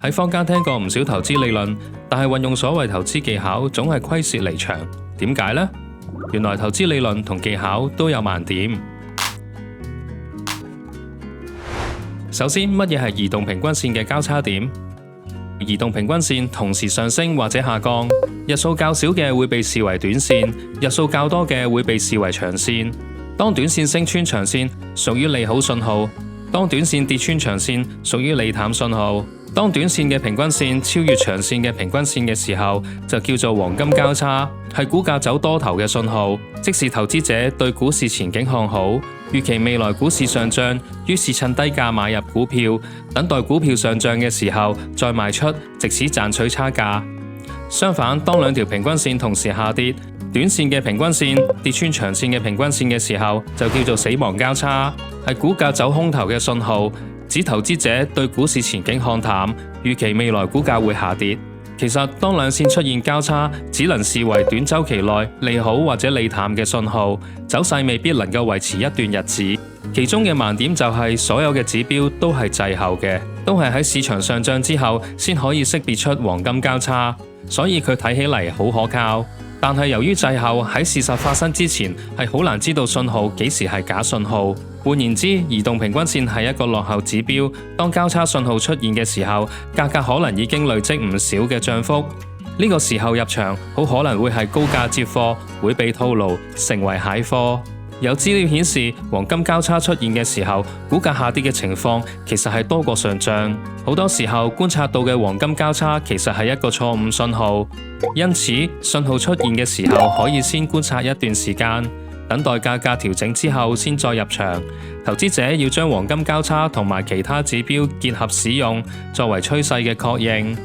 喺坊間聽過唔少投資理論，但係運用所謂投資技巧總係虧蝕離場。點解呢？原來投資理論同技巧都有盲點。首先，乜嘢係移動平均線嘅交叉點？移動平均線同時上升或者下降，日數較少嘅會被視為短線，日數較多嘅會被視為長線。當短線升穿長線，屬於利好信號；當短線跌穿長線，屬於利淡信號。當短線嘅平均線超越長線嘅平均線嘅時候，就叫做黃金交叉，係股價走多頭嘅信號。即使投資者對股市前景看好，預期未來股市上漲，於是趁低價買入股票，等待股票上漲嘅時候再賣出，藉此賺取差價。相反，當兩條平均線同時下跌，短線嘅平均線跌穿長線嘅平均線嘅時候，就叫做死亡交叉，係股價走空頭嘅信號，指投資者對股市前景看淡，預期未來股價會下跌。其實當兩線出現交叉，只能視為短週期內利好或者利淡嘅信號，走勢未必能夠維持一段日子。其中嘅盲點就係所有嘅指標都係滯後嘅，都係喺市場上漲之後先可以識別出黃金交叉，所以佢睇起嚟好可靠。但係由於滯後，喺事實發生之前係好難知道信號幾時係假信號。換言之，移動平均線係一個落後指標，當交叉信號出現嘅時候，價格可能已經累積唔少嘅漲幅。呢個時候入場，好可能會係高價接貨，會被套牢，成為蟹貨。有資料顯示，黃金交叉出現嘅時候，股價下跌嘅情況其實係多過上漲。好多時候觀察到嘅黃金交叉其實係一個錯誤信號，因此信號出現嘅時候可以先觀察一段時間，等待價格調整之後先再入場。投資者要將黃金交叉同埋其他指標結合使用，作為趨勢嘅確認。